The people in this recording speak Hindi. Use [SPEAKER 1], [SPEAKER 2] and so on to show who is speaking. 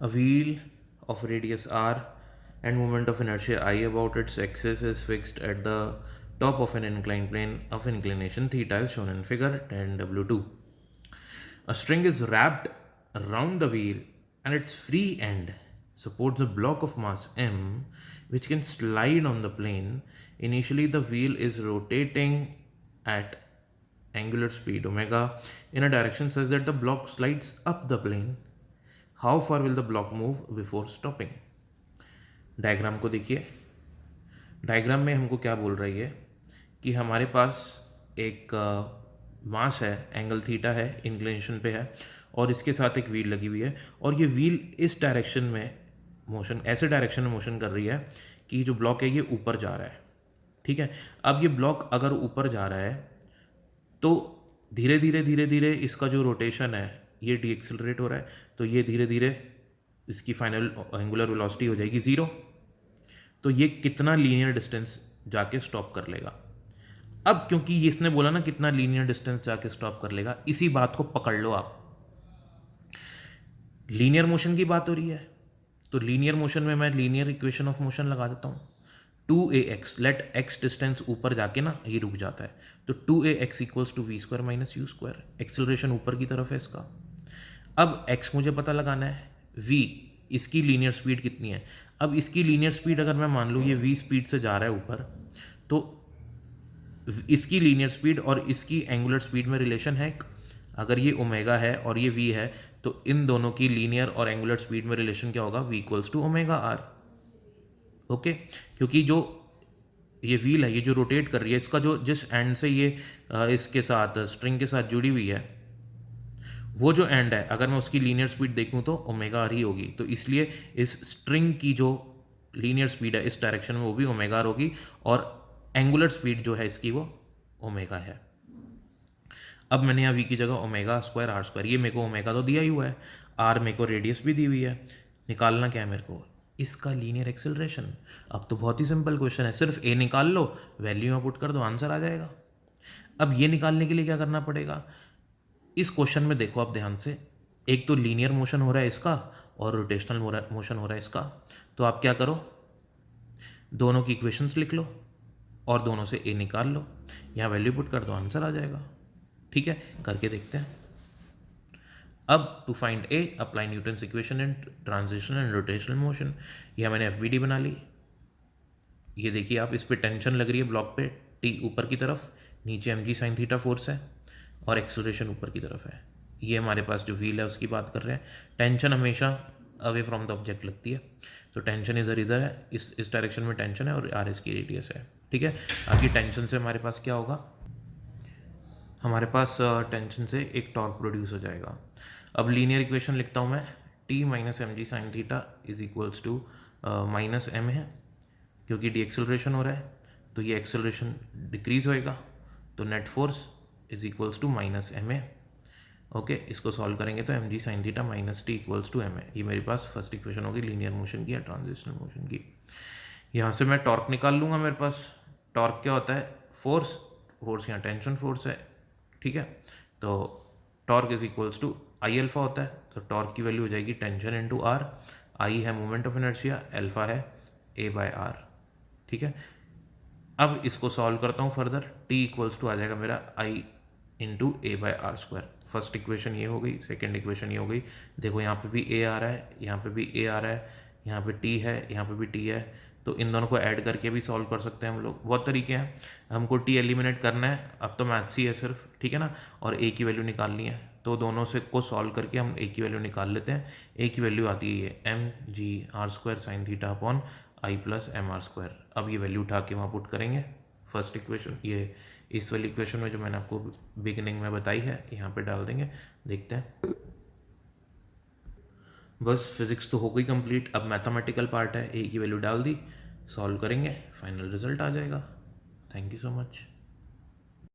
[SPEAKER 1] A wheel of radius r and moment of inertia I about its axis is fixed at the top of an inclined plane of inclination theta is shown in figure 10W2. A string is wrapped around the wheel and its free end supports a block of mass m which can slide on the plane. Initially, the wheel is rotating at angular speed omega in a direction such that the block slides up the plane. How far will the block move before stopping? Diagram को देखिए. डायग्राम में हमको क्या बोल रही है कि हमारे पास एक मास है, एंगल थीटा है, इंक्लिनेशन पे है और इसके साथ एक व्हील लगी हुई है और ये व्हील इस डायरेक्शन में मोशन, ऐसे डायरेक्शन में मोशन कर रही है कि जो ब्लॉक है ये ऊपर जा रहा है. ठीक है. अब ये ब्लॉक अगर ऊपर जा रहा है तो धीरे धीरे धीरे धीरे इसका जो रोटेशन है ये डी एक्सेलरेट हो रहा है, तो ये धीरे धीरे इसकी फाइनल एंगुलर वेलोसिटी हो जाएगी ज़ीरो. तो ये कितना लीनियर डिस्टेंस जाके स्टॉप कर लेगा. अब क्योंकि ये इसने बोला ना कितना लीनियर डिस्टेंस जाके स्टॉप कर लेगा, इसी बात को पकड़ लो आप. लीनियर मोशन की बात हो रही है तो लीनियर मोशन में मैं लीनियर इक्वेशन ऑफ मोशन लगा देता हूँ. 2ax, लेट x डिस्टेंस ऊपर जाके ना ये रुक जाता है, तो 2ax equals to v square minus u square. Acceleration ऊपर की तरफ है इसका. अब x मुझे पता लगाना है, v इसकी लीनियर स्पीड कितनी है. अब इसकी लीनियर स्पीड अगर मैं मान लूँ ये v स्पीड से जा रहा है ऊपर, तो इसकी लीनियर स्पीड और इसकी एंगुलर स्पीड में रिलेशन है. अगर ये ओमेगा है और ये v है तो इन दोनों की लीनियर और एंगुलर स्पीड में रिलेशन क्या होगा, v equals to omega r. Okay. क्योंकि जो ये व्हील है, ये जो रोटेट कर रही है, इसका जो जिस एंड से ये इसके साथ स्ट्रिंग के साथ जुड़ी हुई है, वो जो एंड है अगर मैं उसकी लीनियर स्पीड देखूं तो ओमेगा आर ही होगी. तो इसलिए इस स्ट्रिंग की जो लीनियर स्पीड है इस डायरेक्शन में वो भी ओमेगा आर होगी और एंगुलर स्पीड जो है इसकी वो ओमेगा है. अब मैंने यहाँ वी की जगह ओमेगा स्क्वायर आर स्क्वायर, ये मेरे को ओमेगा तो दिया ही हुआ है, आर मेरे को रेडियस भी दी हुई है. निकालना क्या है मेरे को, इसका लीनियर एक्सेलरेशन. अब तो बहुत ही सिंपल क्वेश्चन है, सिर्फ ए निकाल लो, वैल्यू में पुट कर दो, आंसर आ जाएगा. अब ये निकालने के लिए क्या करना पड़ेगा, इस क्वेश्चन में देखो आप ध्यान से, एक तो लीनियर मोशन हो रहा है इसका और रोटेशनल मोशन हो रहा है इसका. तो आप क्या करो, दोनों की इक्वेशंस लिख लो और दोनों से ए निकाल लो, यहाँ वैल्यू पुट कर दो, आंसर आ जाएगा. ठीक है, करके देखते हैं. अब to find a apply Newton's equation in transitional and rotational motion. यह मैंने एफ बना ली. ये देखिए आप, इस पे टेंशन लग रही है ब्लॉक पे, टी ऊपर की तरफ, नीचे m g sine theta force है और एक्सेलरेशन ऊपर की तरफ है. ये हमारे पास जो व्हील है उसकी बात कर रहे हैं. टेंशन हमेशा अवे फ्रॉम द ऑब्जेक्ट लगती है, तो टेंशन इधर है, इस डायरेक्शन में टेंशन है और आर इसकी रेडियस है. ठीक है. आपकी टेंशन से हमारे पास क्या होगा, हमारे पास टेंशन से एक टॉर्क प्रोड्यूस हो जाएगा. अब लीनियर इक्वेशन लिखता हूँ मैं, T minus m g sine theta is equals to minus m है, क्योंकि डी एक्सेलरेशन हो रहा है तो ये एक्सेलरेशन डिक्रीज होएगा, तो net force is equals to minus m a. Okay. इसको सॉल्व करेंगे तो m g sine theta minus T equals to m a. ये मेरे पास फर्स्ट इक्वेशन होगी लीनियर मोशन की या ट्रांजिशनल मोशन की. यहाँ से मैं टॉर्क निकाल लूँगा. मेरे पास टॉर्क क्या होता है, फोर्स, फोर्स यहाँ टेंशन फोर्स है. ठीक है. तो torque is equals to I alpha होता है, तो टॉर्क की वैल्यू हो जाएगी टेंशन इनटू आर. आई है मोमेंट ऑफ इनर्शिया, अल्फा है ए बाय आर. ठीक है. अब इसको सॉल्व करता हूँ फर्दर, टी इक्वल्स टू आ जाएगा मेरा I into A by R square. First equation ये हो गई, सेकेंड इक्वेशन ये हो गई. देखो यहाँ पे भी ए आ रहा है, यहाँ पे भी ए आ रहा है, यहाँ पे टी है, यहाँ पे भी टी है, तो इन दोनों को ऐड करके भी सॉल्व कर सकते हैं हम लोग. बहुत तरीके हैं. हमको टी एलिमिनेट करना है, अब तो मैथ्स ही है सिर्फ. ठीक है ना. और ए की वैल्यू निकालनी है, तो दोनों से को सॉल्व करके हम ए की वैल्यू निकाल लेते हैं. ए की वैल्यू आती है ये m g r square sine theta upon I plus m r square. अब ये वैल्यू उठा के वहाँ पुट करेंगे. फर्स्ट इक्वेशन, ये इस वाली इक्वेशन में जो मैंने आपको बिगिनिंग में बताई है, यहाँ पे डाल देंगे. देखते हैं. बस फिजिक्स तो हो गई कंप्लीट. अब मैथमेटिकल पार्ट है, ए की वैल्यू डाल दी, सॉल्व करेंगे, फाइनल रिजल्ट आ जाएगा. Thank you so much.